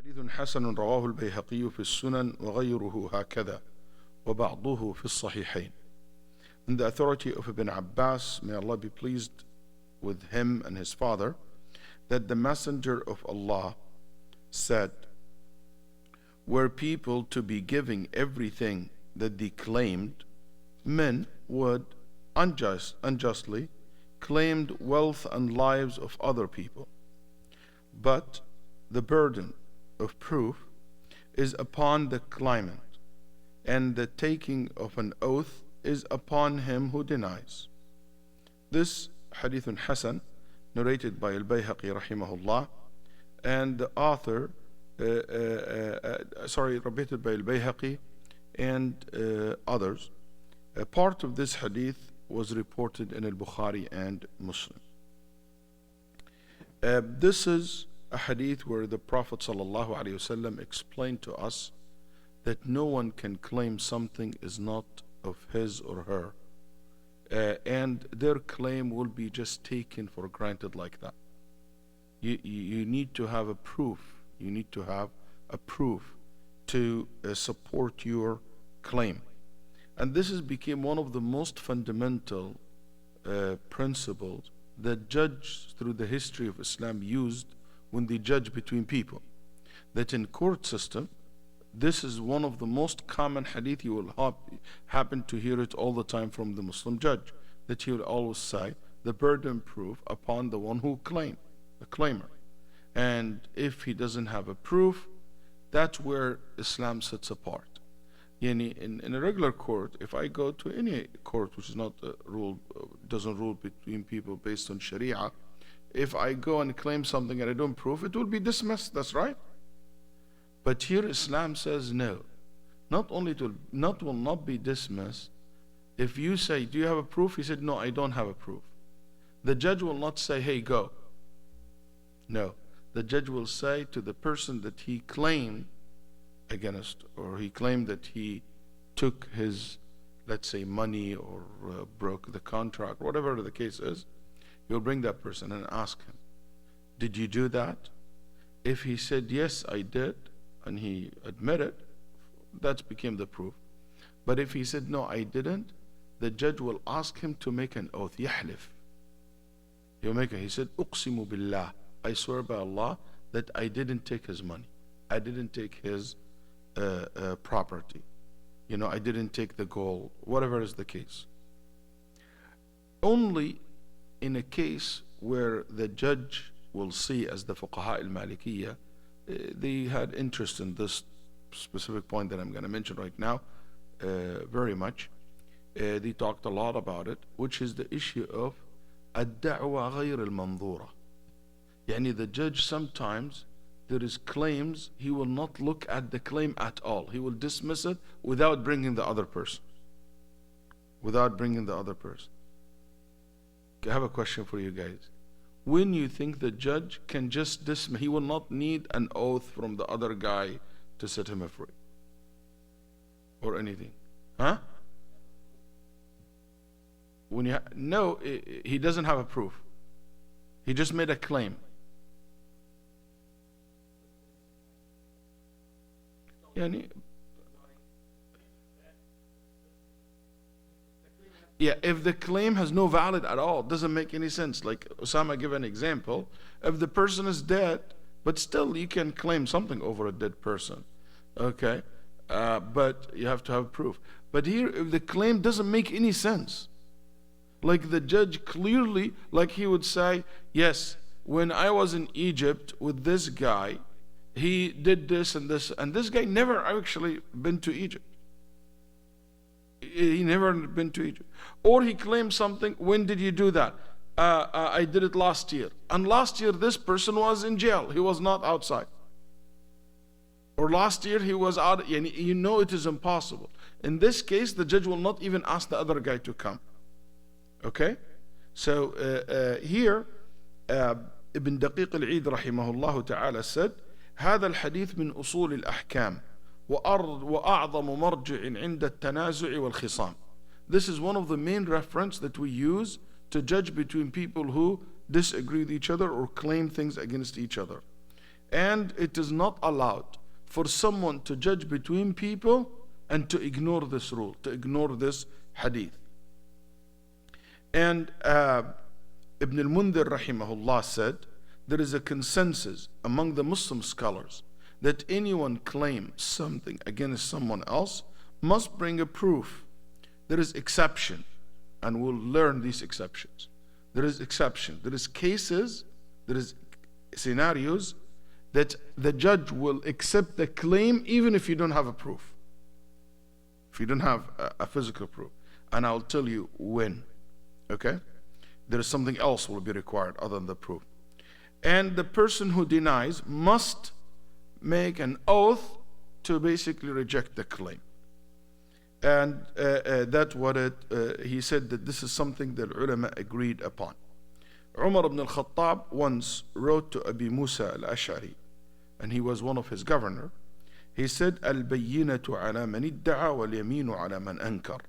حديث حسن رواه البيهقي في السنن وغيره هكذا وبعضه في الصحيحين. In the authority of Ibn Abbas, may Allah be pleased with him and his father, that the Messenger of Allah said, were people to be giving everything that they claimed, men would unjustly claimed wealth and lives of other people. But the burden of proof is upon the claimant, and the taking of an oath is upon him who denies. This Hadith Hasan, narrated by Al Bayyinah rahimahullah, and the author, repeated by Al Bayyinah and others. A part of this hadith was reported in Al Bukhari and Muslim. This is a hadith where the Prophet ﷺ explained to us that no one can claim something is not of his or her, and their claim will be just taken for granted like that. You need to have a proof. You need to have a proof to support your claim. And this has become one of the most fundamental principles that judges through the history of Islam used when they judge between people. That in court system, this is one of the most common hadith. You will happen to hear it all the time from the Muslim judge, that he will always say, the burden proof upon the one who claimed, the claimer. And if he doesn't have a proof, that's where Islam sits apart. In a regular court, if I go to any court which is not doesn't rule between people based on Sharia, if I go and claim something and I don't prove, it will be dismissed. That's right. But here Islam says no. Not only will not be dismissed. If you say, do you have a proof? He said, no, I don't have a proof. The judge will not say, hey, go. No. The judge will say to the person that he claimed against, or he claimed that he took his, let's say, money or broke the contract, whatever the case is, you'll bring that person and ask him, did you do that? If he said, yes, I did, and he admitted, that became the proof. But if he said, no, I didn't, the judge will ask him to make an oath, yahlif. He said, uqsimu billah, I swear by Allah that I didn't take his money. I didn't take his property. I didn't take the gold, whatever is the case. Only in a case where the judge will see, as the fuqaha al-Malikiyya, they had interest in this specific point that I'm going to mention right now, very much. They talked a lot about it, which is the issue of ad-da'wa ghayr al-manzura. The judge sometimes, there is claims, he will not look at the claim at all. He will dismiss it without bringing the other person. I have a question for you guys. When you think the judge can just dismiss, he will not need an oath from the other guy to set him free or anything. Huh? No, he doesn't have a proof. He just made a claim. If the claim has no valid at all, doesn't make any sense. Like Osama gave an example. If the person is dead, but still you can claim something over a dead person. Okay? But you have to have proof. But here, if the claim doesn't make any sense, like the judge clearly, like he would say, yes, when I was in Egypt with this guy, he did this, and this guy never actually been to Egypt. He never been to Egypt. Or he claimed something, when did you do that? I did it last year. And last year this person was in jail. He was not outside. Or last year he was out. It is impossible. In this case, the judge will not even ask the other guy to come. Okay? So here, Ibn Daqiq al-Eid rahimahullah ta'ala said, هذا الحديث من أصول الأحكام وأعظم مرجع عند التنازع والخصام. This is one of the main reference that we use to judge between people who disagree with each other or claim things against each other. And it is not allowed for someone to judge between people and to ignore this rule, to ignore this hadith. And Ibn al-Mundhir rahimahullah said, there is a consensus among the Muslim scholars that anyone claim something against someone else must bring a proof. There is exception, and we'll learn these exceptions. There is exception. There is cases, there is scenarios that the judge will accept the claim even if you don't have a proof. If you don't have a physical proof. And I'll tell you when. Okay? There is something else will be required other than the proof. And the person who denies must make an oath to basically reject the claim. And that's what he said, that this is something that ulama agreed upon. Umar ibn al-Khattab once wrote to Abi Musa al-Ash'ari, and he was one of his governor. He said, البينة على من ادعى واليمين على من أنكر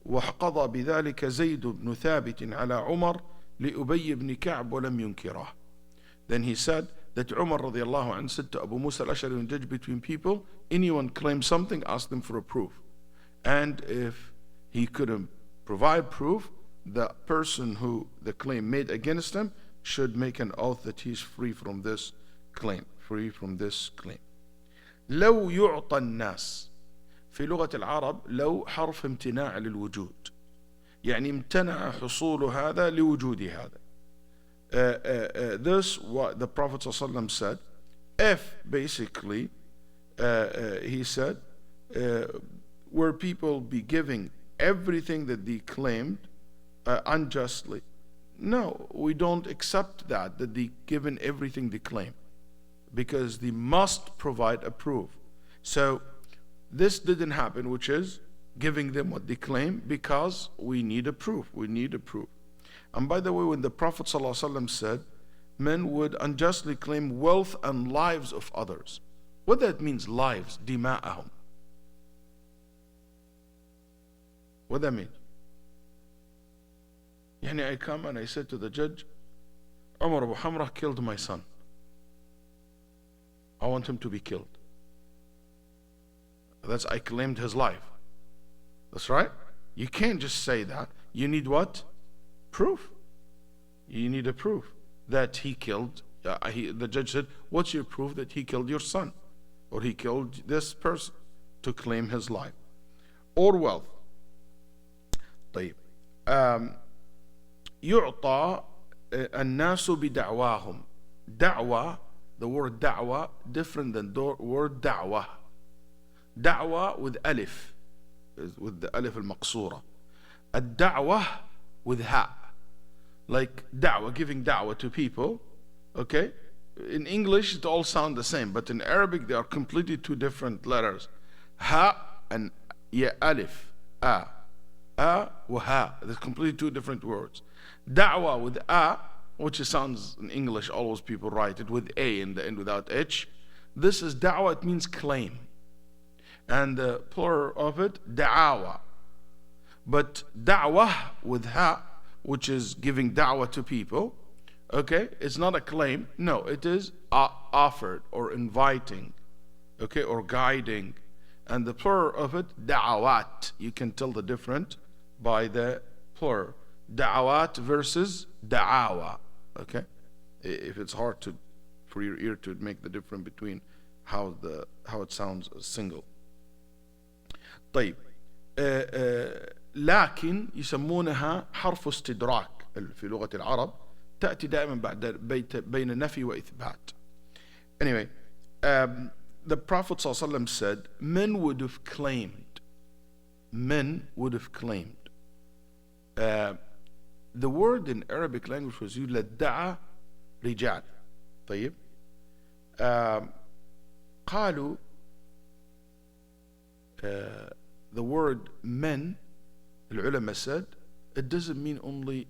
وقضى بذلك زيد بن ثابت على عمر لأبي بن كعب ولم ينكره. Then he said that Umar radiallahu anhu said to Abu Musa al-Ash'ari, when judge between people, anyone claims something, ask them for a proof. And if he couldn't provide proof, the person who the claim made against him should make an oath that he's free from this claim. Free from this claim. لو يعطى الناس في لغة العرب لو حرف امتناع للوجود يعني امتنع حصول هذا لوجود هذا. This what the Prophet ﷺ said. If basically he said were people be giving everything that they claimed unjustly, no, we don't accept that they given everything they claim, because they must provide a proof. So this didn't happen, which is giving them what they claim, because we need a proof. We need a proof. And by the way, when the Prophet ﷺ said men would unjustly claim wealth and lives of others, what that means, lives, dima'ahum. What that means? Yani I come and I said to the judge, Umar Abu Hamra killed my son. I want him to be killed. That's, I claimed his life. That's right. You can't just say that. You need what? Proof. You need a proof that he killed. The judge said, what's your proof that he killed your son? Or he killed this person, to claim his life. Or wealth. طيب. يعطى الناس بدعواهم. دعوة, the word da'wah, different than the word da'wah. Da'wah with alif, with the alif al-maqsura. الدعوة with ha. Like da'wah, giving da'wah to people. Okay? In English it all sound the same, but in Arabic they are completely two different letters. Ha and ya alif. A wa ha. They're completely two different words. Da'wah with a, which sounds in English, always people write it with a in the end without h. This is da'wah, it means claim. And the plural of it, da'awa. But da'wah with ha, which is giving da'wah to people, okay, it's not a claim. No, it is offered or inviting, okay, or guiding. And the plural of it, da'awat. You can tell the difference by the plural. Da'awat versus da'awa. Okay, if it's hard to for your ear to make the difference between how it sounds single. طيب لكن يسمونها حرف استدراك في لغة العرب، تأتي دائما بعد بين النفي وإثبات. Anyway, the Prophet ﷺ said men would have claimed, the word in Arabic language was used لدعا رجال. طيب قالوا the word men, العلماء said, it doesn't mean only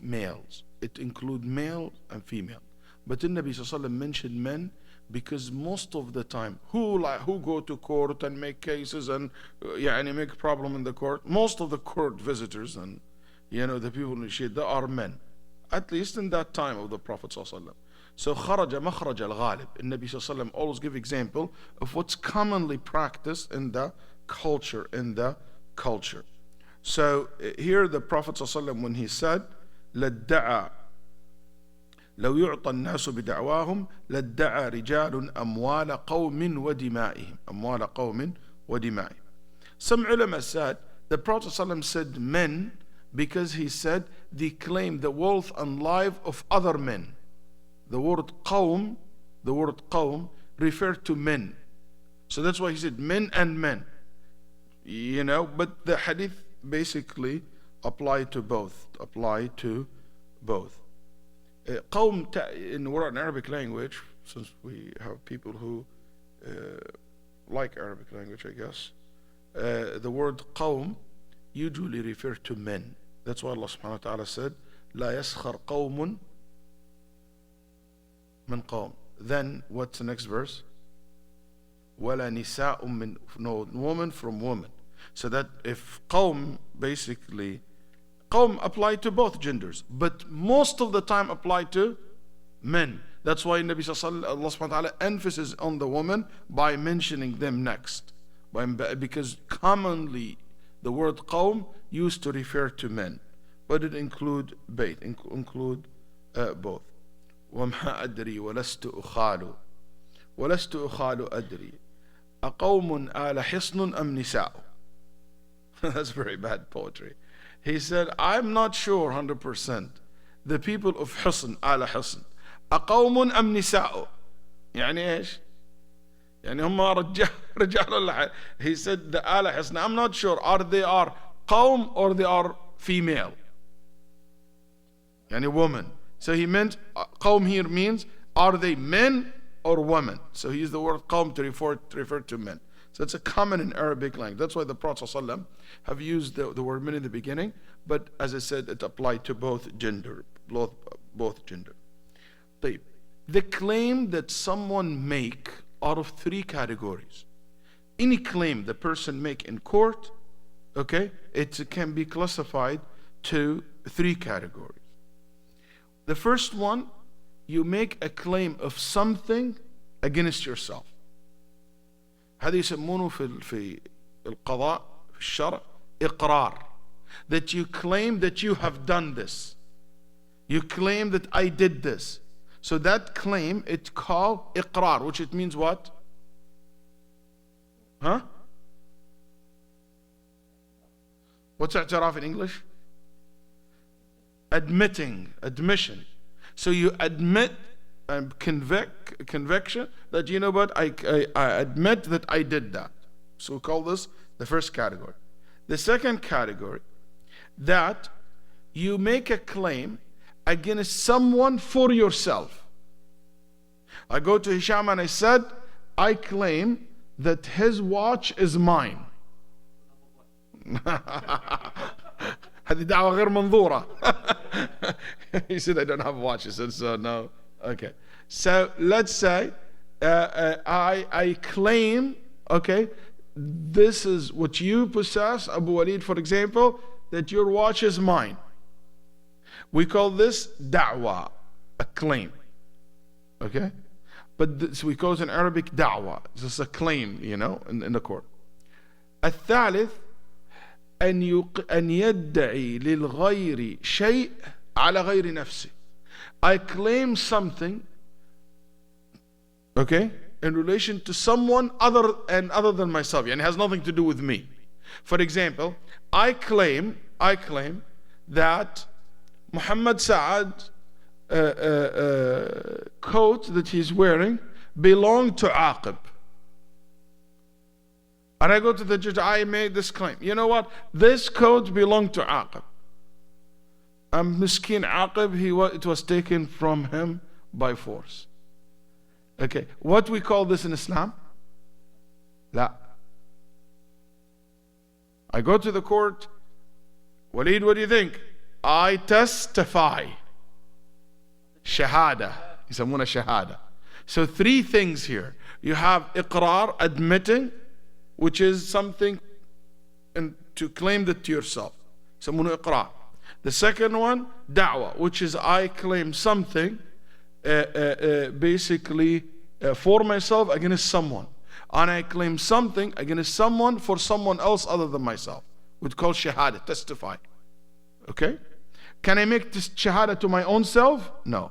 males. It includes male and female. But the Nabi sallallahu alaihi wasallam mentioned men because most of the time, who go to court and make cases and make a problem in the court, most of the court visitors and the people in the shade, they are men. At least in that time of the Prophet sallallahu alaihi wasallam. So خرج مخرج الغالب. Nabi sallallahu alayhi wa sallam always give example of what's commonly practiced in the culture, So here the Prophet sallallahu alayhi wa sallam, when he said, لَدَّعَى لو يعطى الناس بدعواهم لادعى رجال أموال قوم ودمائهم. Some ulama said the Prophet ﷺ said men because he said they claim the wealth and life of other men. The word qawm referred to men. So that's why he said men and men. But the hadith basically apply to both. Qawm in Arabic language, since we have people who like Arabic language, I guess, the word qawm usually refer to men. That's why Allah subhanahu wa ta'ala said, لا يسخر قوم من قوم. Then what's the next verse? ولا نساء من, no, woman from woman. So that if qawm, basically qawm apply to both genders, but most of the time apply to men. That's why Nabi sallallahu alaihi wasallam, Allah subhanahu wa ta'ala emphasis on the woman by mentioning them next. Because commonly the word qawm used to refer to men, but it include both. وما أدري ولست أخال أدري أقوم آل حصن أم نساء. That's very bad poetry. He said, I'm not sure 100%. The people of Husn, آل حصن, أقوم أم نساء. يعني إيش؟ يعني هم رجال الله. He said the آل حصن, I'm not sure. They are قوم or they are female. يعني woman. So he meant قوم here means are they men or women. So he used the word قوم to refer to men. So it's a common in Arabic language. That's why the Prophet ﷺ have used the word men in the beginning. But as I said, it applied to both gender. Both gender. طيب. The claim that someone make out of three categories. Any claim the person make in court, okay, it can be classified to three categories. The first one, you make a claim of something against yourself. هذا يسمونه في القضاء في الشرع إقرار. That you claim that you have done this. You claim that I did this. So that claim, it's called إقرار, which it means what? Huh? What's اعتراف in English? Admission. So you admit conviction that, you know what, I admit that I did that. So we call this the first category. The second category, that you make a claim against someone for yourself. I go to Hisham and I said, I claim that his watch is mine. هذه دعوة غير منظورة. He said, I don't have a watch. He said, so no. Okay. So let's say I claim, okay, this is what you possess, Abu Walid, for example, that your watch is mine. We call this da'wa, a claim. Okay? But this, we call it in Arabic da'wa. This is a claim, in the court. الثالث أن يدعي للغير شيء على غير نفسه. I claim something, okay, in relation to someone other than myself, and it has nothing to do with me. For example, I claim that Muhammad Saad coat that he's wearing belonged to Aqib. And I go to the judge, I made this claim. You know what? This coat belonged to Aqib. And Miskin Aqib, it was taken from him by force. Okay, what we call this in Islam? La. I go to the court, Walid, what do you think? I testify. Shahada. يسمونها shahada. So three things here. You have iqrar, admitting, which is something to claim that to yourself. يسمونه iqrar. The second one, da'wa, which is I claim something basically for myself against someone, and I claim something against someone for someone else other than myself. We'd call shahada, testify. Okay? Can I make this shahada to my own self? No.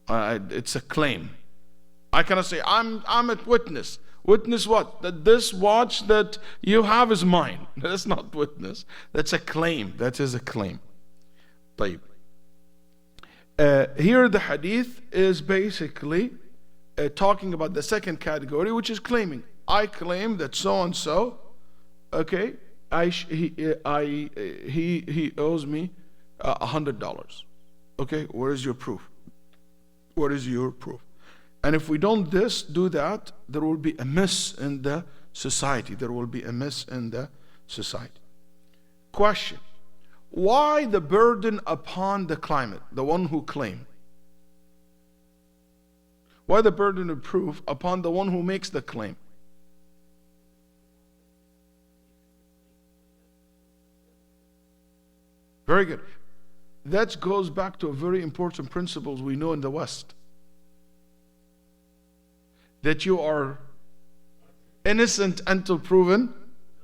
It's a claim. I cannot say, I'm a witness. Witness what? That this watch that you have is mine. That's not witness. That's a claim. That is a claim. طيب. Here the hadith is basically talking about the second category, which is claiming. I claim that so and so, okay, he owes me $100. Okay, where is your proof? What is your proof? And if we don't do that, there will be a mess in the society. There will be a mess in the society. Question: why the burden upon the claimant, the one who claimed? Why the burden of proof upon the one who makes the claim? Very good. That goes back to a very important principle we know in the West. That you are innocent until proven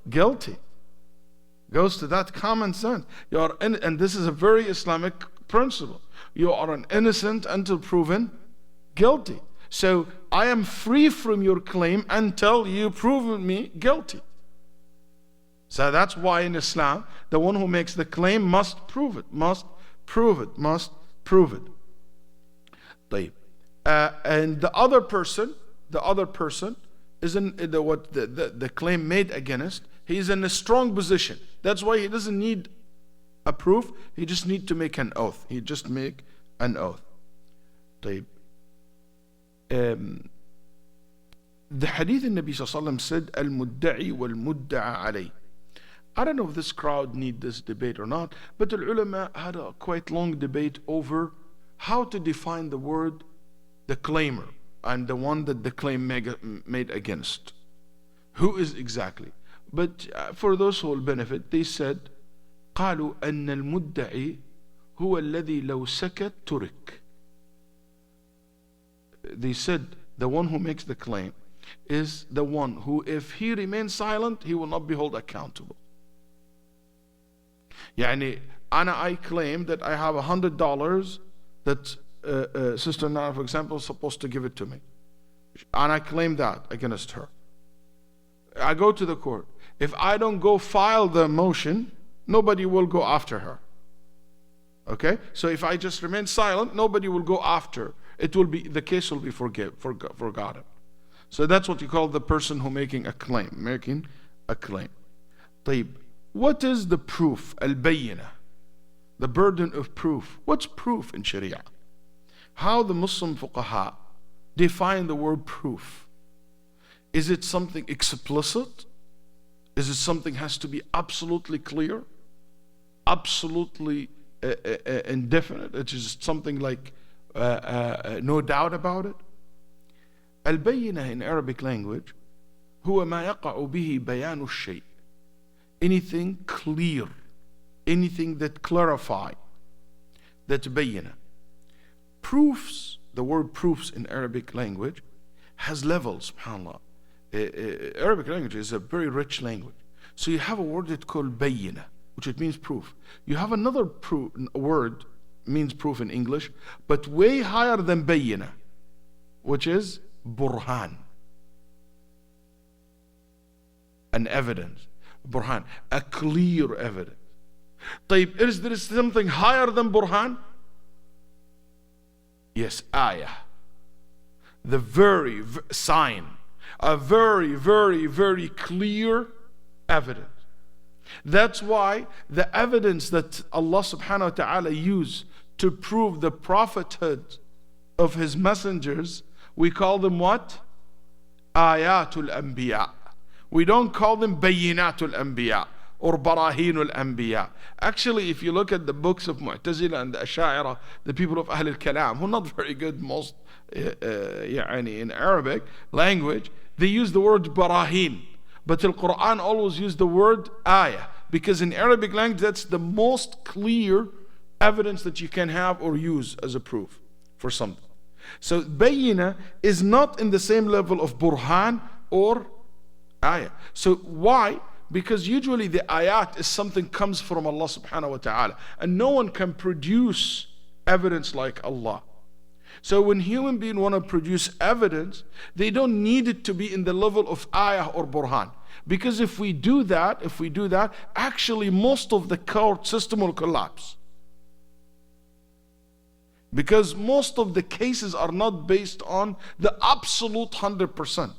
guilty. Goes to that common sense. You are and this is a very Islamic principle. You are an innocent until proven guilty. So I am free from your claim until you prove me guilty. So that's why in Islam, the one who makes the claim must prove it, must prove it. طيب. And the other person is in the claim made against. He's in a strong position. That's why he doesn't need a proof. He just needs to make an oath. He just make an oath. طيب. The hadith in Nabi sallallahu alaihi wasallam said, "Al-mudda'i wal-mudda'a alayh." I don't know if this crowd need this debate or not, but the ulama had a quite long debate over how to define the word the claimer and the one that the claim made against. Who is exactly? But for those who will benefit, they said, قالوا أن المدعي هو الذي لو سكت ترك. They said the one who makes the claim is the one who, if he remains silent, he will not be held accountable. يعني I claim that I have $100 that Sister Nana, for example, is supposed to give it to me. And I claim that against her. I go to the court. If I don't go file the motion, nobody will go after her. Okay? So if I just remain silent, nobody will go after. The case will be forgotten. So that's what you call the person who making a claim. طيب. What is the proof? Al Bayyinah. The burden of proof. What's proof in Sharia? How the Muslim fuqaha define the word proof. Is it something explicit? Is it something has to be absolutely clear? Absolutely indefinite? It is something like no doubt about it? Al Bayyinah in Arabic language هو ما يقع به بيان الشيء. Anything clear, anything that clarify, that's bayyinah. Proofs, the word proofs in Arabic language has levels, subhanAllah. Arabic language is a very rich language. So you have a word that's called bayyinah, which it means proof. You have another word means proof in English, but way higher than bayyinah, which is burhan, an evidence. Burhan, a clear evidence. طيب, is there something higher than Burhan? Yes, ayah. The very sign. A very, very, very clear evidence. That's why the evidence that Allah subhanahu wa ta'ala used to prove the prophethood of his messengers, we call them what? Ayatul Anbiya. We don't call them Bayyinatul Anbiya or Barahinul Anbiya. Actually, if you look at the books of Mu'tazila and the Ash'ira, the people of Ahl al-Kalam, who are not very good most in Arabic language, they use the word Barahin. But the Quran always use the word ayah, because in Arabic language that's the most clear evidence that you can have or use as a proof for something. So Bayyinah is not in the same level of Burhan or ayah. So why? Because usually the ayat is something comes from Allah subhanahu wa ta'ala, and no one can produce evidence like Allah. So when human beings want to produce evidence, they don't need it to be in the level of ayah or burhan. Because if we do that, actually most of the court system will collapse. Because most of the cases are not based on the absolute 100%.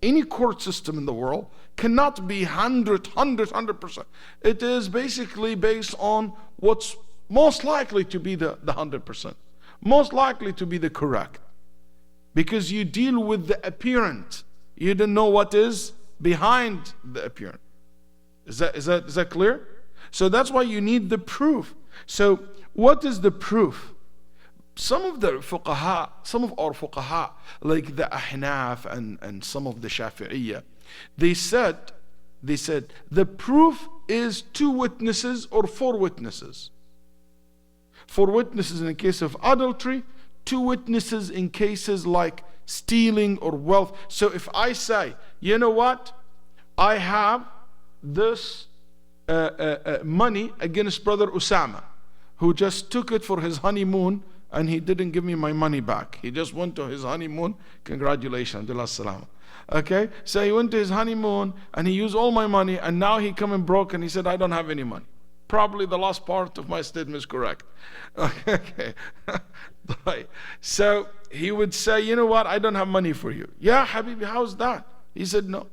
Any court system in the world cannot be 100%. It is basically based on what's most likely to be the 100%. Most likely to be the correct. Because you deal with the appearance. You don't know what is behind the appearance. Is that clear? So that's why you need the proof. So what is the proof? Some of our fuqaha, like the Ahnaf and some of the Shafi'iyya, they said the proof is 2 witnesses or 4 witnesses. 4 witnesses in the case of adultery, 2 witnesses in cases like stealing or wealth. So if I say, you know what, I have this money against brother Usama, who just took it for his honeymoon and he didn't give me my money back. He just went to his honeymoon. Congratulations. Okay, so he went to his honeymoon and he used all my money, and now he coming broke and he said, I don't have any money. Probably the last part of my statement is correct. Okay. So he would say, you know what, I don't have money for you. Yeah, Habibi, how's that? He said, no.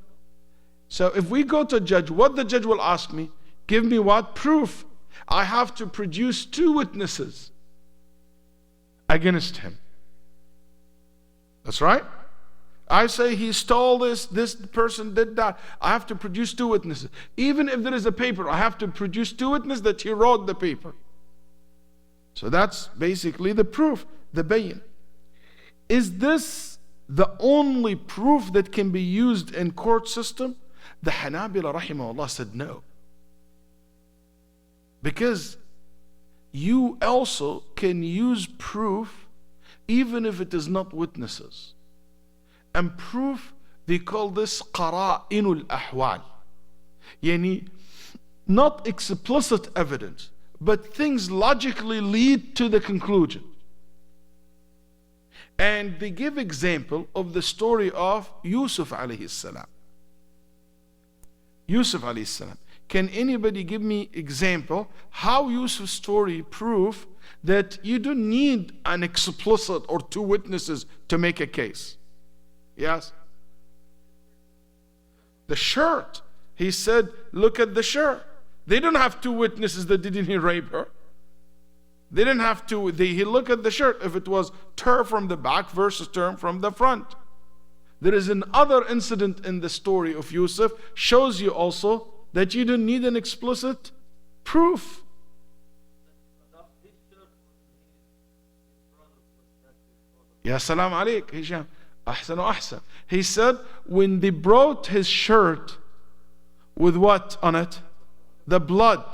So if we go to a judge, what the judge will ask me, give me what? Proof. I have to produce 2 witnesses against him. That's right. I say he stole this person did that. I have to produce 2 witnesses. Even if there is a paper, I have to produce 2 witnesses that he wrote the paper. So that's basically the proof, the bayin. Is this the only proof that can be used in court system? The Hanabila rahimahullah said no. Because you also can use proof even if it is not witnesses. And proof, they call this qara'inul ahwal. Yani, not explicit evidence, but things logically lead to the conclusion. And they give example of the story of Yusuf alayhi salam. Yusuf alayhi salam. Can anybody give me example how Yusuf's story prove that you don't need an explicit or 2 witnesses to make a case? Yes? The shirt. He said, look at the shirt. They don't have 2 witnesses that didn't he rape her. They didn't have to. He looked at the shirt if it was tear from the back versus tear from the front. There is another incident in the story of Yusuf, shows you also that you don't need an explicit proof. Ya salam alayk, Hisham. Ahsan wa ahsan. He said, when they brought his shirt with what on it? The blood.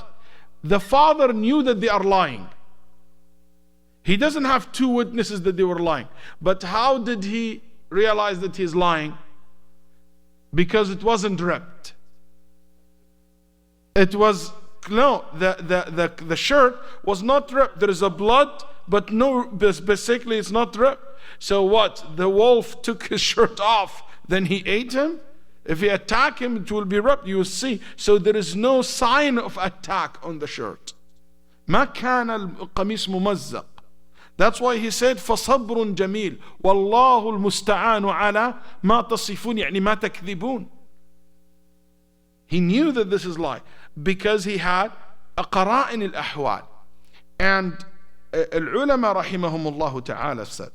The father knew that they are lying. He doesn't have 2 witnesses that they were lying. But how did he realize that he's lying? Because it wasn't ripped. It was, no, the shirt was not ripped. There is a blood, but no, basically it's not ripped. So what? The wolf took his shirt off, then he ate him? If he attack him, it will be ripped, you will see. So there is no sign of attack on the shirt. ما كان القميص ممزق. That's why he said فصبر جميل والله المستعان على ما تصفون يعني ما تكذبون. He knew that this is lie because he had a qara'in al-ahwal. And al-ulama rahimahumullah ta'ala said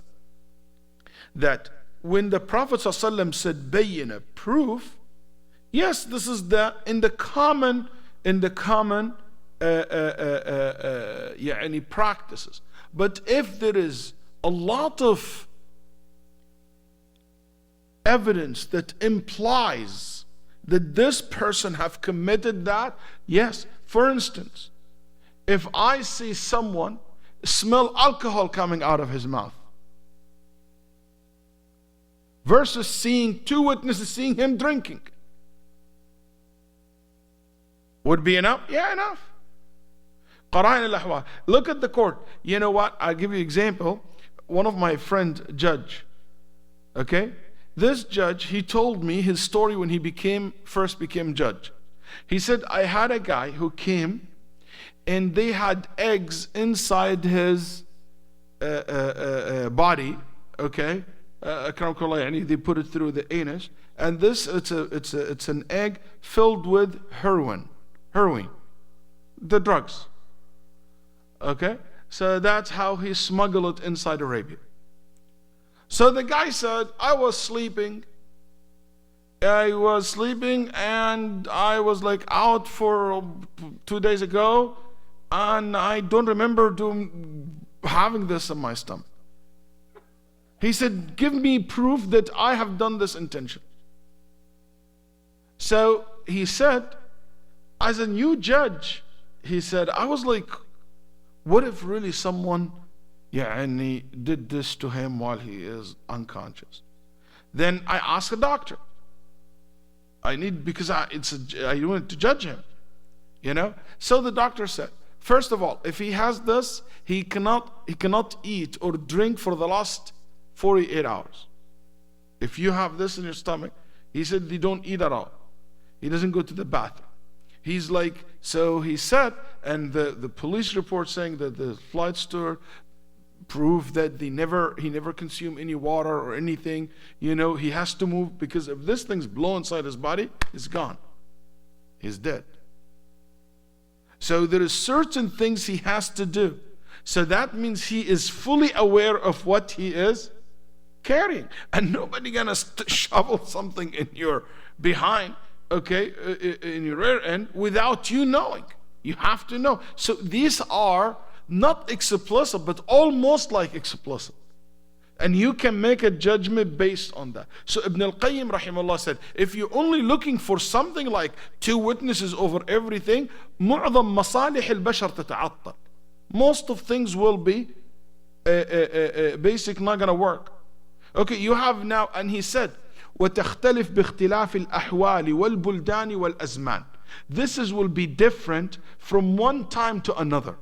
that when the Prophet ﷺ said bayyinah, proof, yes, this is in the common practices. But if there is a lot of evidence that implies that this person have committed that, yes. For instance, if I see someone smell alcohol coming out of his mouth, versus seeing two witnesses seeing him drinking. Would be enough? Yeah, enough. Qara'in al-ahwal. Look at the court. You know what? I'll give you an example. One of my friend, judge, okay? This judge, he told me his story when he first became judge. He said, I had a guy who came and they had eggs inside his body, okay? They put it through the anus, and this it's an egg filled with heroin, the drugs. Okay, so that's how he smuggled it inside Arabia. So the guy said, I was sleeping and I was like out for 2 days ago, and I don't remember having this in my stomach. He said, give me proof that I have done this intentionally. So he said, as a new judge, he said, I was like, what if really someone did this to him while he is unconscious? Then I asked a doctor. Because I wanted to judge him, So the doctor said, first of all, if he has this, he cannot eat or drink for the last 48 hours. If you have this in your stomach, he said, you don't eat at all. He doesn't go to the bathroom. He's like, so he said, and the police report saying that the flight steward proved that he never consumed any water or anything. He has to move, because if this thing's blown inside his body, it's gone. He's dead. So there is certain things he has to do. So that means he is fully aware of what he is carrying. And nobody gonna shovel something in your behind, okay, in your rear end without you knowing. You have to know. So these are not explicit, but almost like explicit. And you can make a judgment based on that. So Ibn al-Qayyim rahimahullah said, if you're only looking for something like two witnesses over everything, معظم مصالح البشر تتعطل. Most of things will be basic, not gonna work. Okay, you have now, and he said, وتختلف باختلاف الأحوال والبلدان والأزمان. This will be different from one time to another.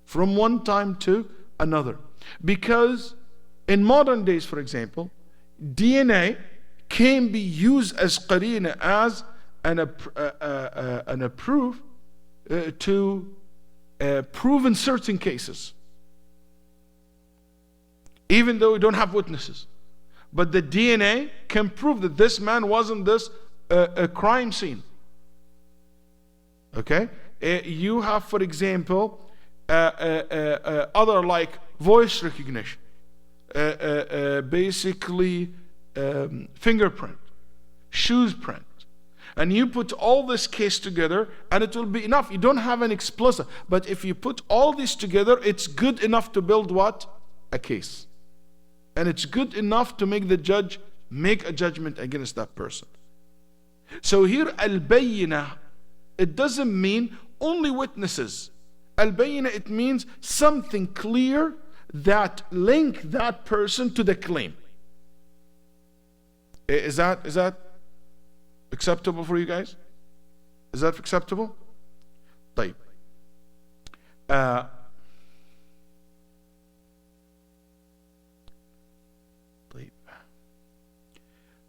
From one time to another. Because in modern days, for example, DNA can be used as qarina, as an proof to prove in certain cases. Even though we don't have witnesses. But the DNA can prove that this man wasn't this a crime scene. Okay? You have, for example, other like voice recognition. Basically fingerprint, shoes print. And you put all this case together and it will be enough. You don't have an explicit. But if you put all this together, it's good enough to build what? A case. And it's good enough to make the judge make a judgment against that person. So here, Al Bayyinah, it doesn't mean only witnesses. Al Bayyinah, it means something clear that link that person to the claim. Is that acceptable for you guys? Is that acceptable? طيب.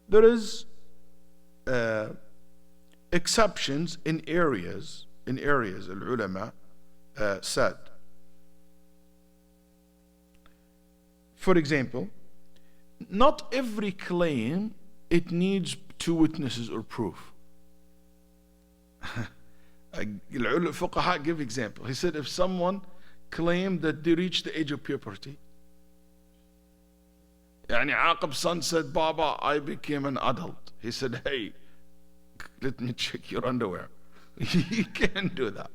There is exceptions in areas al-ulama said. For example, not every claim it needs two witnesses or proof. Fuqaha give example. He said if someone claimed that they reached the age of puberty, Aqab's son said, Baba, I became an adult. He said, hey, let me check your underwear. You can't do that.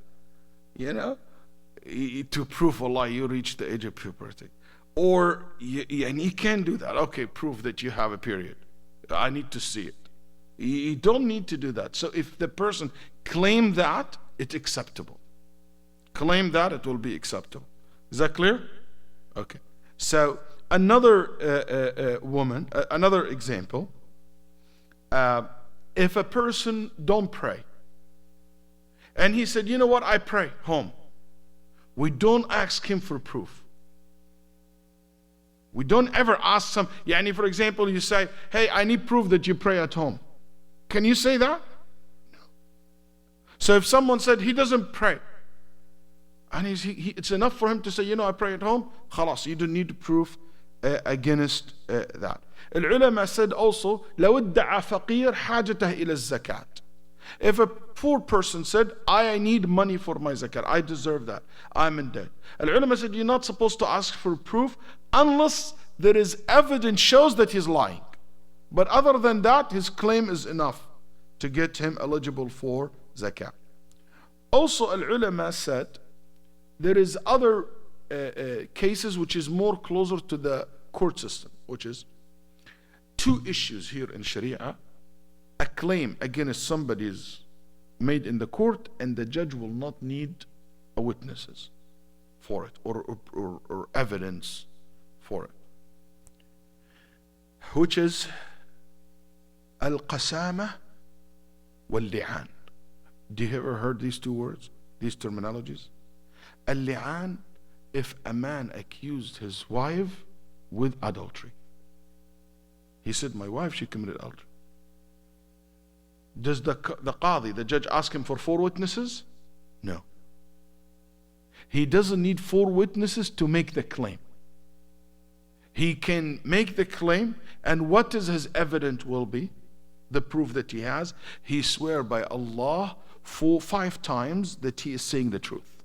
To prove Allah you reached the age of puberty. Or, and you can't do that. Okay, prove that you have a period. I need to see it. You don't need to do that. So if the person claim that, it's acceptable. Claim that, it will be acceptable. Is that clear? Okay. So another woman, another example. If a person don't pray, and he said, you know what, I pray home. We don't ask him for proof. We don't ever ask some, for example, you say, hey, I need proof that you pray at home. Can you say that? No. So if someone said he doesn't pray, and it's enough for him to say, I pray at home, khalas, you don't need to prove against that. Al-ulama said also, لو ادعى فقير حاجته إلى الزكاة. If a poor person said, I need money for my zakat, I deserve that, I'm in debt. Al-ulama said, you're not supposed to ask for proof unless there is evidence shows that he's lying. But other than that, his claim is enough to get him eligible for zakat. Also, al-ulama said, there is other cases which is more closer to the court system, which is two issues here in Sharia. A claim against somebody is made in the court, and the judge will not need witnesses for it or evidence for it, which is al-qasama wal-li'an. Do you ever heard these two words, these terminologies? Al-li'an, if a man accused his wife with adultery. He said, my wife, she committed adultery. Does the qadi, the judge, ask him for 4 witnesses? No. He doesn't need 4 witnesses to make the claim. He can make the claim, and what is his evidence will be? The proof that he has. He swear by Allah 5 times that he is saying the truth.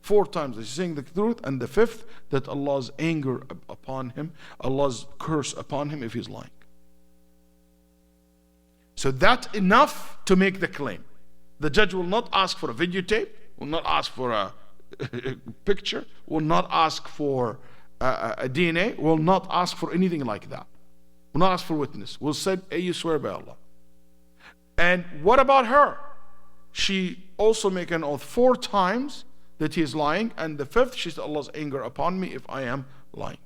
4 times that he's saying the truth, and the 5th that Allah's anger upon him, Allah's curse upon him if he's lying. So that's enough to make the claim. The judge will not ask for a videotape, will not ask for a picture, will not ask for a DNA, will not ask for anything like that. Will not ask for witness. Will say, hey, you swear by Allah. And what about her? She also make an oath 4 times that he is lying, and the 5th, she said, Allah's anger upon me if I am lying.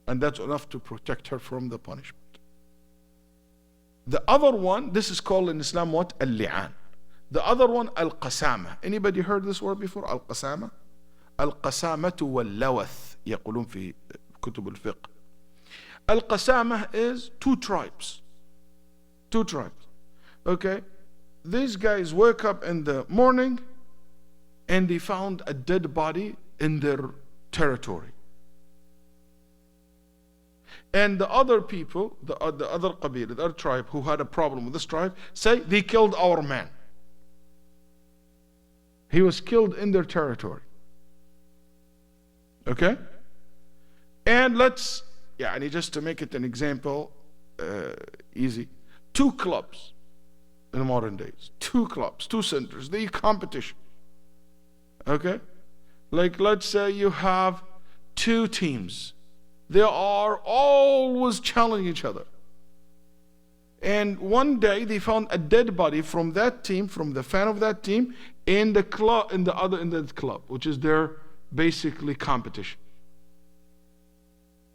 And that's enough to protect her from the punishment. The other one, this is called in Islam what? Al-li'an. The other one, al-qasama. Anybody heard this word before? Al-qasama? Al-qasamatu wal-lawath يقولون في كتب الفقه. Al-qasama is 2 tribes. 2 tribes. Okay? These guys woke up in the morning and they found a dead body in their territory. And the other people, the other qabila, the other tribe who had a problem with this tribe, say they killed our man. He was killed in their territory. Okay? And let's, just to make it an example, easy. 2 clubs in the modern days. 2 clubs, 2 centers, the competition. Okay? Like let's say you have 2 teams. They are always challenging each other. And one day they found a dead body from that team, from the fan of that team, in the club, in the club, which is their basically competition.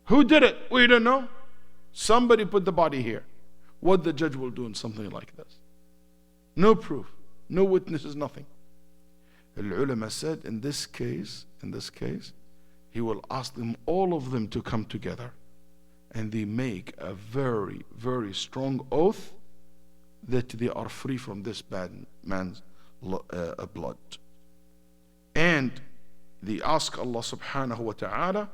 Who did it? We don't know. Somebody put the body here. What the judge will do in something like this? No proof, no witnesses, nothing. Al-ulama said, in this case, he will ask them, all of them, to come together, and they make a very, very strong oath that they are free from this bad man's blood. And they ask Allah subhanahu wa ta'ala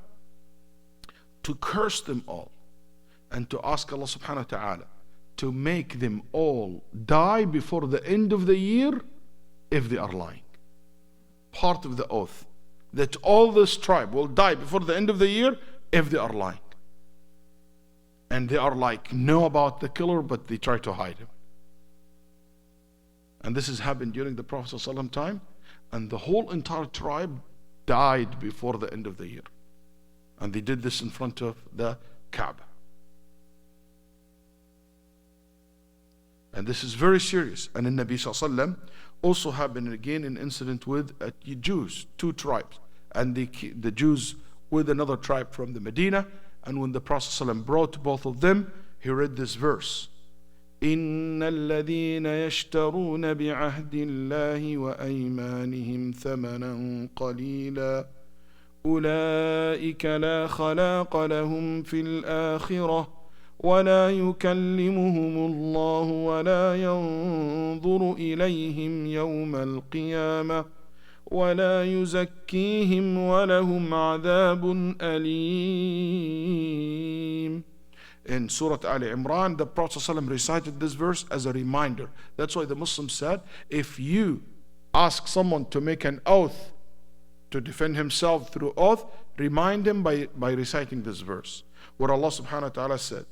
to curse them all, and to ask Allah subhanahu wa ta'ala to make them all die before the end of the year if they are lying. Part of the oath, that all this tribe will die before the end of the year if they are lying. And they are like, know about the killer, but they try to hide him. And this has happened during the Prophet ﷺ time, and the whole entire tribe died before the end of the year. And they did this in front of the Kaaba. And this is very serious. And in Nabi ﷺ also happened again an incident with Jews, 2 tribes. And the Jews with another tribe from the Medina. And when the Prophet ﷺ brought both of them, he read this verse. إن الذين يشترون بعهد الله وأيمانهم ثمنا قليلا أولئك لا خلاق لهم في الآخرة ولا يكلمهم الله ولا ينظر إليهم يوم القيامة ولا يزكيهم ولهم عذاب أليم. In Surah Al Imran, the Prophet ﷺ recited this verse as a reminder. That's why the Muslims said, if you ask someone to make an oath to defend himself through oath, remind him by reciting this verse, where Allah subhanahu wa ta'ala said,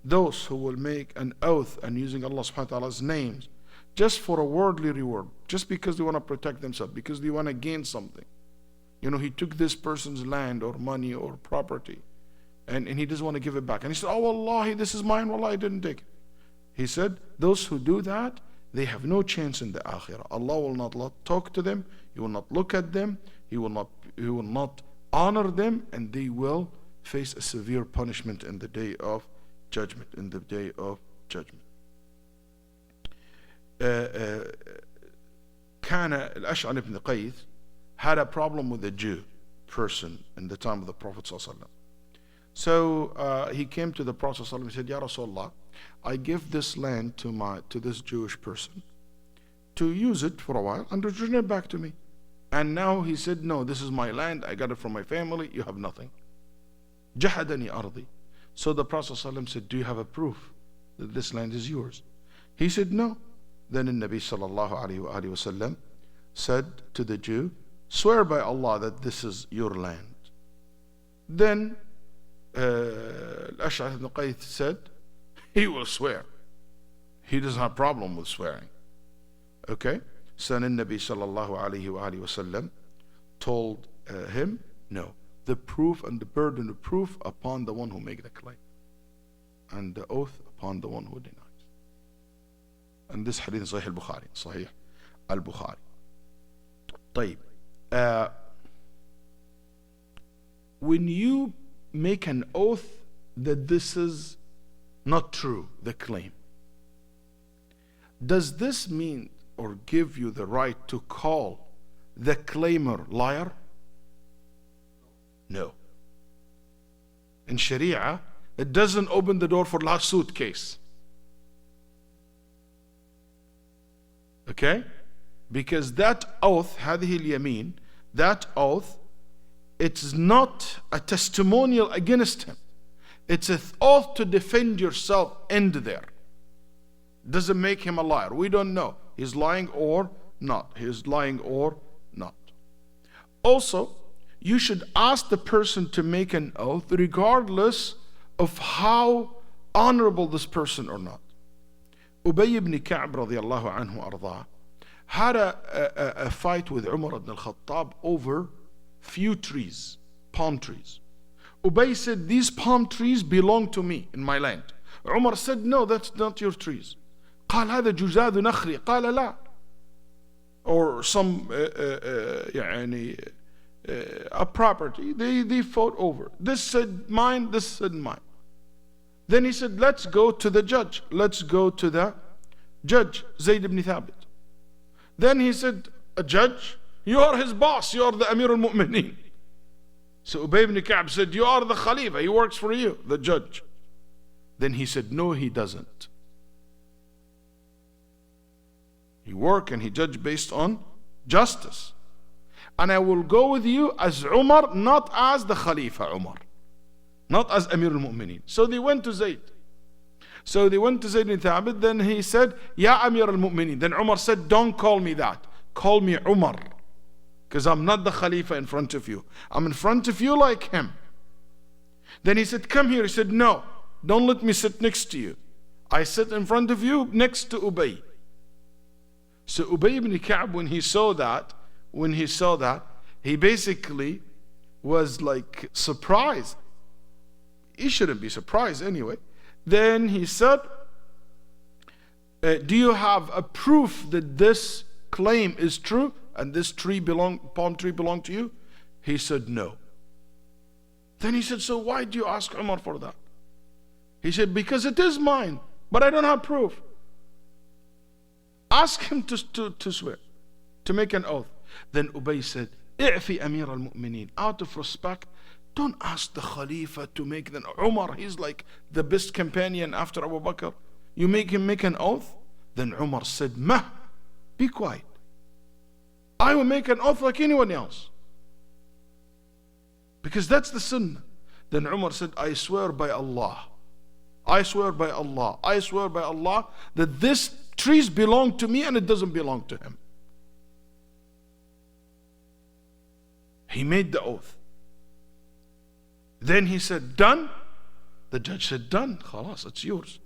those who will make an oath and using Allah subhanahu wa ta'ala's names just for a worldly reward, just because they want to protect themselves, because they want to gain something. You know, he took this person's land or money or property, and he doesn't want to give it back. And he said, oh, wallahi, this is mine, wallahi, I didn't take it. He said, those who do that, they have no chance in the akhirah. Allah will not talk to them, He will not look at them, He will not honor them, and they will face a severe punishment in the day of judgment. In the day of judgment. كان الأشعث ibn Qais had a problem with a Jew person in the time of the Prophet ﷺ. So he came to the Prophet ﷺ and said, Ya Rasulullah, I give this land to this Jewish person to use it for a while and return it back to me. And now he said, no, this is my land, I got it from my family, you have nothing. Jahadani ardi. So the Prophet ﷺ said, do you have a proof that this land is yours? He said, no. Then the Nabi sallallahu alayhi wa sallam said to the Jew, swear by Allah that this is your land. Then Al-Ash'ath ibn Qais said, he will swear. He doesn't have a problem with swearing. Okay? So then Nabi sallallahu alayhi wa sallam told him, no, the proof and the burden of proof upon the one who makes the claim, and the oath upon the one who denies. And this hadith is Sahih al-Bukhari. Sahih al-Bukhari. طيب. When you make an oath that this is not true, the claim, does this mean or give you the right to call the claimer liar? No. In Sharia, it doesn't open the door for lawsuit case. Okay? Because that oath, هذه اليمين, that oath, it's not a testimonial against him. It's an oath to defend yourself. End there. Doesn't make him a liar. We don't know. He's lying or not. He's lying or not. Also, you should ask the person to make an oath regardless of how honorable this person or not. Ubay ibn Ka'b radiallahu anhu arda had a fight with Umar ibn al-Khattab over few trees, palm trees. Ubay said, these palm trees belong to me in my land. Umar said, no, that's not your trees. قال هذا جزاد نخلي قال لا. Or some a property, they fought over. This said mine, this said mine. Then he said, let's go to the judge. Let's go to the judge, Zayd ibn Thabit. Then he said, a judge? You are his boss. You are the Amir al-Mu'mineen. So Ubay ibn Ka'b said, you are the Khalifa. He works for you, the judge. Then he said, no, he doesn't. He works and he judges based on justice. And I will go with you as Umar, not as the Khalifa Umar. Not as Amir al-Mu'mineen. So they went to Zayd. So they went to Zayd ibn Thabit. Then he said, Ya Amir al-Mu'mineen. Then Umar said, don't call me that. Call me Umar. Because I'm not the Khalifa in front of you. I'm in front of you like him. Then he said, come here. He said, no, don't let me sit next to you. I sit in front of you next to Ubay. So Ubay ibn Ka'b, when he saw that, he basically was like surprised. He shouldn't be surprised anyway. Then he said, do you have a proof that this claim is true and this palm tree belonged to you? He said, no. Then he said, so why do you ask Umar for that? He said, because it is mine, but I don't have proof. Ask him to swear, to make an oath. Then Ubay said, I'fi Amir al-Mu'mineen. Out of respect, don't ask the Khalifa to make an Umar. He's like the best companion after Abu Bakr. You make him make an oath? Then Umar said, be quiet. I will make an oath like anyone else. Because that's the sunnah. Then Umar said, I swear by Allah. I swear by Allah. I swear by Allah that this trees belong to me and it doesn't belong to him. He made the oath. Then he said, done? The judge said, done. Khalas, it's yours.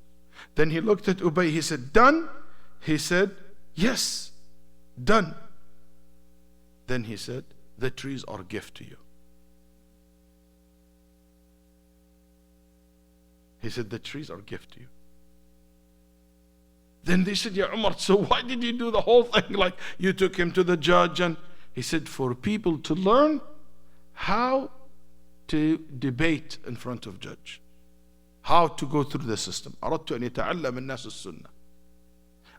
Then he looked at Ubay. He said, done? He said, yes, done. Then he said, the trees are a gift to you. He said, the trees are a gift to you. Then they said, yeah, Umar, so why did you do the whole thing? Like you took him to the judge. And he said, for people to learn how to debate in front of judge, how to go through the system. أردت أن يتعلم الناس السنة.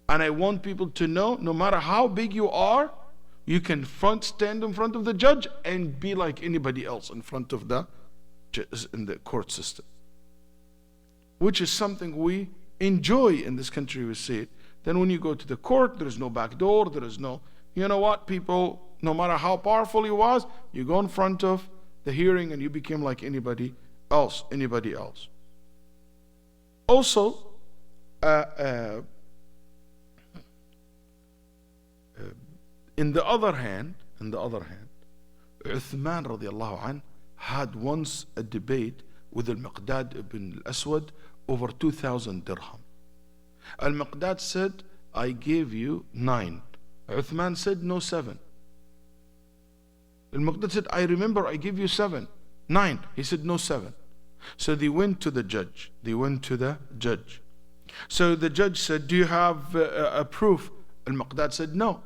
And I want people to know, no matter how big you are, you can stand in front of the judge and be like anybody else in front of the court system. Which is something we enjoy in this country, we see it. Then when you go to the court, there is no back door, there is no, you know what, people, no matter how powerful he was, you go in front of the hearing and you became like anybody else. Also, in the other hand, Uthman radiallahu anh had once a debate with Al-Miqdad ibn al-Aswad over 2,000 dirham. Al-Miqdad said, I gave you 9. Uthman said, no, 7. Al-Miqdad said, I remember I gave you 7. 9. He said, no, 7. So they went to the judge. So the judge said, do you have a proof? Al-Miqdad said, no.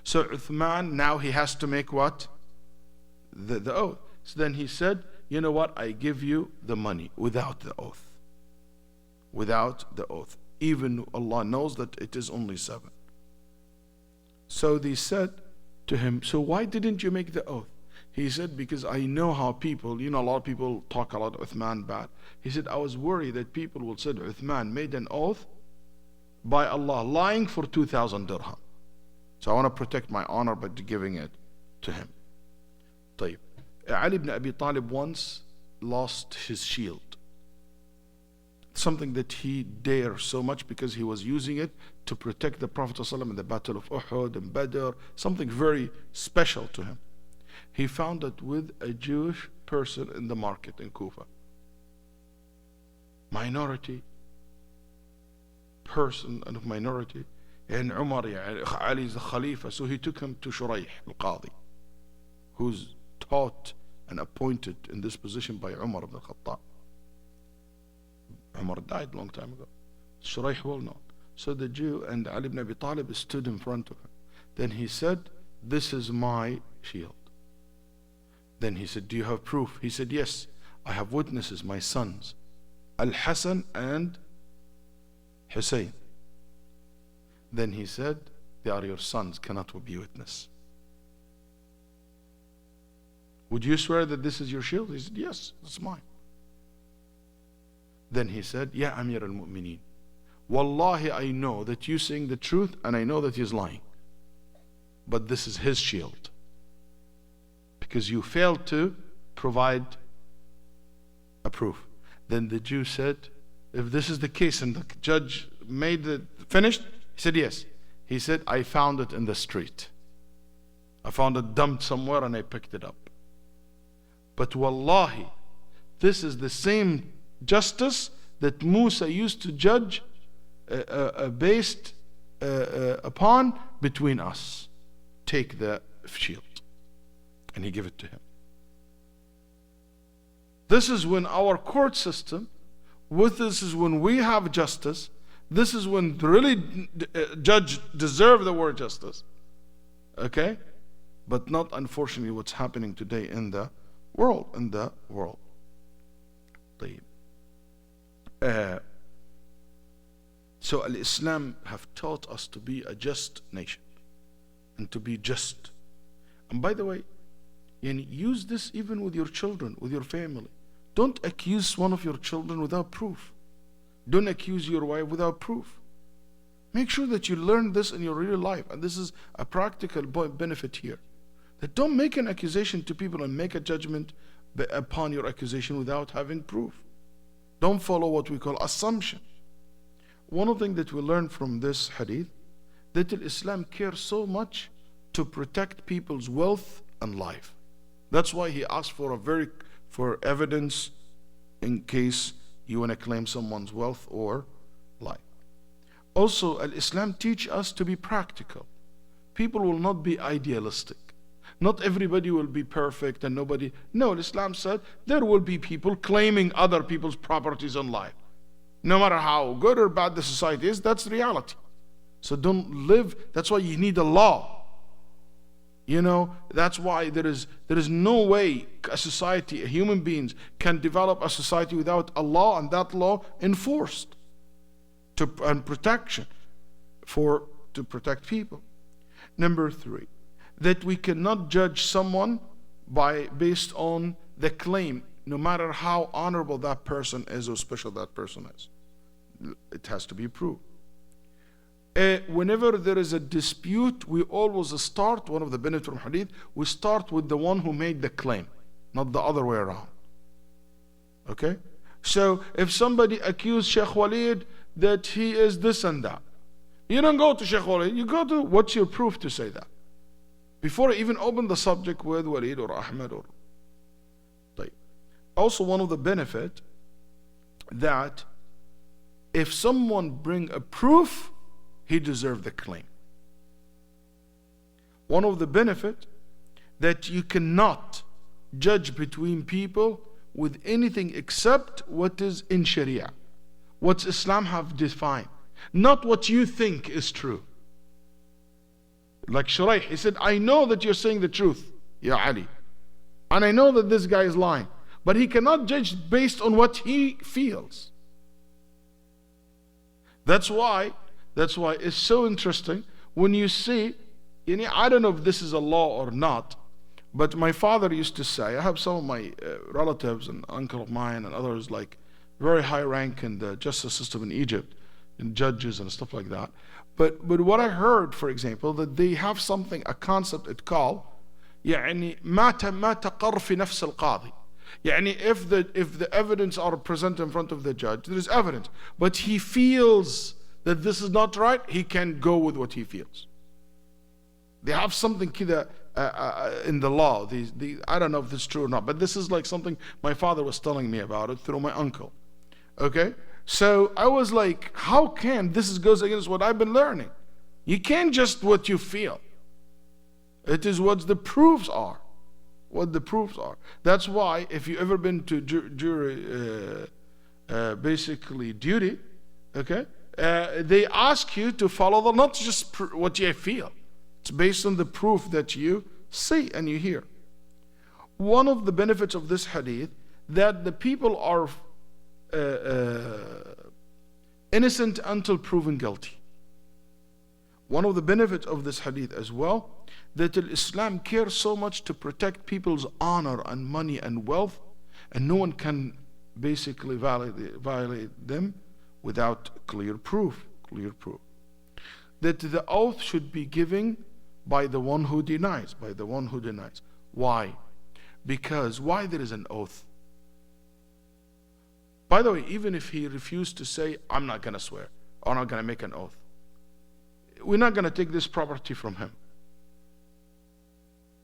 So Uthman, now he has to make what? The oath. So then he said, you know what? I give you the money without the oath. Even Allah knows that it is only 7. So they said to him, so why didn't you make the oath? He said, because I know how people, a lot of people talk a lot of Uthman bad. He said, I was worried that people will say Uthman made an oath by Allah lying for 2,000 dirham. So I want to protect my honor by giving it to him. طيب. Ali ibn Abi Talib once lost his shield. Something that he dared so much because he was using it to protect the Prophet ﷺ in the Battle of Uhud and Badr. Something very special to him. He found it with a Jewish person in the market in Kufa. Minority person and of minority. And Umar, Ali is the Khalifa, so he took him to Shuraih al-Qadi, who's taught and appointed in this position by Umar ibn al-Khattab. Umar died a long time ago. Shuraih well known. So the Jew and Ali ibn Abi Talib stood in front of him. Then he said, this is my shield. Then he said, do you have proof? He said, yes, I have witnesses, my sons, Al-Hasan and Hussein. Then he said, they are your sons, cannot be witness. Would you swear that this is your shield? He said, yes, it's mine. Then he said, Ya Amir al-Mu'mineen, Wallahi, I know that you're saying the truth and I know that he's lying. But this is his shield. Because you failed to provide a proof. Then the Jew said, if this is the case and the judge made it finished, he said, yes. He said, I found it in the street. I found it dumped somewhere and I picked it up. But wallahi, this is the same justice that Musa used to judge based upon between us. Take the shield. And he gave it to him. This is when our court system, this is when we have justice. This is when really judge deserve the word justice. Okay? But not unfortunately what's happening today in the world. طيب. Uh, so Islam have taught us to be a just nation and to be just. And by the way, use this even with your children, with your family. Don't accuse one of your children without proof. Don't accuse your wife without proof. Make sure that you learn this in your real life. And this is a practical benefit here. That don't make an accusation to people and make a judgment upon your accusation without having proof. Don't follow what we call assumption. One of the things that we learn from this hadith, that Islam cares so much to protect people's wealth and life. That's why he asked for evidence in case you want to claim someone's wealth or life. Also, Islam teaches us to be practical. People will not be idealistic. Not everybody will be perfect and nobody. No, Islam said there will be people claiming other people's properties and life. No matter how good or bad the society is, that's reality. So don't live. That's why you need a law. That's why there is no way a society, human beings can develop a society without a law, and that law enforced and protection to protect people. Number 3, that we cannot judge someone based on the claim, no matter how honorable that person is or special that person is. It has to be proved. Whenever there is a dispute, we always start, one of the benefits from hadith, we start with the one who made the claim, not the other way around. Okay? So if somebody accused Sheikh Walid that he is this and that, you don't go to Sheikh Walid, you go to, what's your proof to say that? Before I even open the subject with Walid or Ahmed or. Also, one of the benefits that if someone bring a proof, he deserves the claim. One of the benefits that you cannot judge between people with anything except what is in Sharia, what Islam have defined, not what you think is true. Like Shuraih, he said, I know that you're saying the truth, Ya Ali, and I know that this guy is lying, but he cannot judge based on what he feels. That's why it's so interesting when you see, I don't know if this is a law or not, but my father used to say, I have some of my relatives and uncle of mine and others like very high rank in the justice system in Egypt, in judges and stuff like that. But what I heard, for example, that they have something, a concept it called, يعني ما تقر في نفس القاضي. يعني if the evidence are present in front of the judge, there is evidence, but he feels that this is not right, he can go with what he feels. They have something kida in the law. I don't know if this is true or not, but this is like something my father was telling me about it through my uncle. Okay? So I was like, how can this goes against what I've been learning? You can't just what you feel. It is what the proofs are. What the proofs are. That's why if you ever been to jury, basically duty, okay, they ask you to follow the, not just what you feel. It's based on the proof that you see and you hear. One of the benefits of this hadith, that the people are innocent until proven guilty. One of the benefits of this hadith as well, that Islam cares so much to protect people's honor and money and wealth, and no one can basically violate them without clear proof. That the oath should be given by the one who denies. Why? Because why there is an oath? By the way, even if he refused to say, I'm not going to swear, or I'm not going to make an oath, we're not going to take this property from him.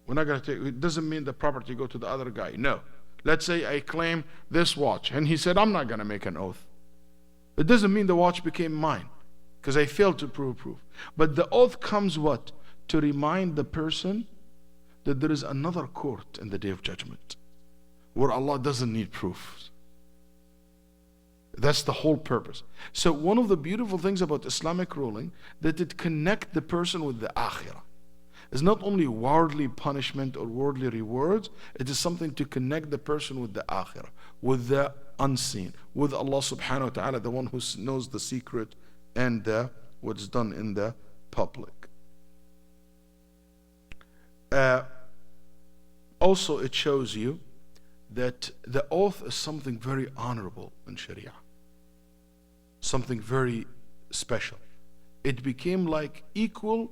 We're not going to take, it doesn't mean the property go to the other guy. No. Let's say I claim this watch, and he said, I'm not going to make an oath. It doesn't mean the watch became mine, because I failed to prove proof. But the oath comes what? To remind the person that there is another court in the Day of Judgment, where Allah doesn't need proofs. That's the whole purpose. So one of the beautiful things about Islamic ruling, that it connects the person with the akhirah. is not only worldly punishment or worldly rewards, it is something to connect the person with the akhirah, with the unseen, with Allah subhanahu wa ta'ala, the one who knows the secret and what's done in the public. Also, it shows you that the oath is something very honorable in Sharia, something very special. It became like equal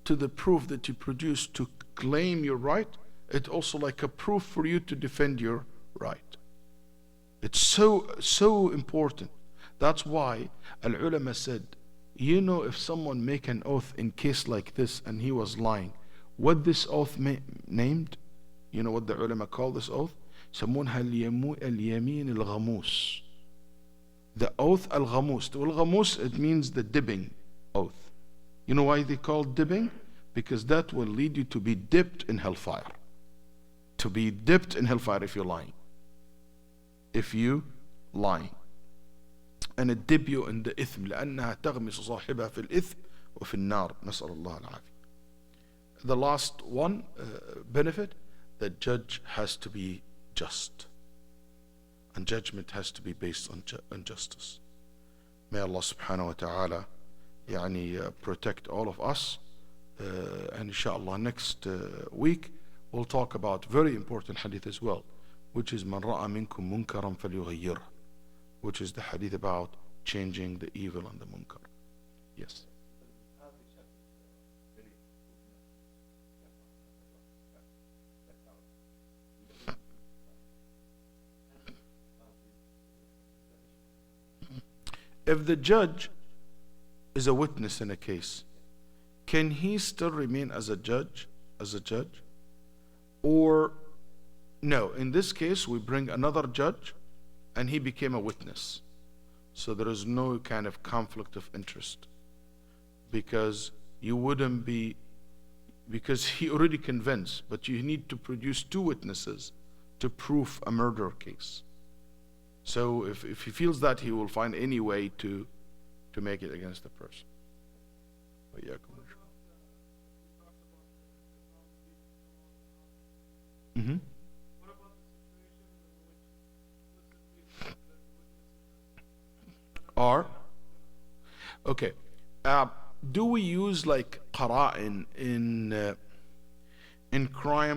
to the proof that you produce to claim your right. It's also like a proof for you to defend your right. It's so important. That's why al-ulama said, you know, if someone make an oath in case like this and he was lying, what this oath named? You know what the ulama call this oath? سمونها اليمين الغموس. The oath al-ghamus. Al-ghamus, it means the dipping oath. You know why they call dipping? Because that will lead you to be dipped in hellfire. To be dipped in hellfire if you're lying. If you lying. And it dip you in the إثم لأنها تغمس صاحبها في الإثم وفي النار. نسأل الله العافية. The last one benefit, the judge has to be just. And judgment has to be based on justice. May Allah subhanahu wa ta'ala protect all of us. And inshallah next week we'll talk about very important hadith as well, which is من رأى منكم منكرا فليغيره, which is the hadith about changing the evil and the munkar. Yes. If the judge is a witness in a case, can he still remain as a judge? Or no, in this case we bring another judge and he became a witness. So there is no kind of conflict of interest, because you wouldn't be, because he already convinced, but you need to produce two witnesses to prove a murder case. So if he feels that, he will find any way to make it against the person. Mm-hmm. Or, okay, do we use like qara'in in crime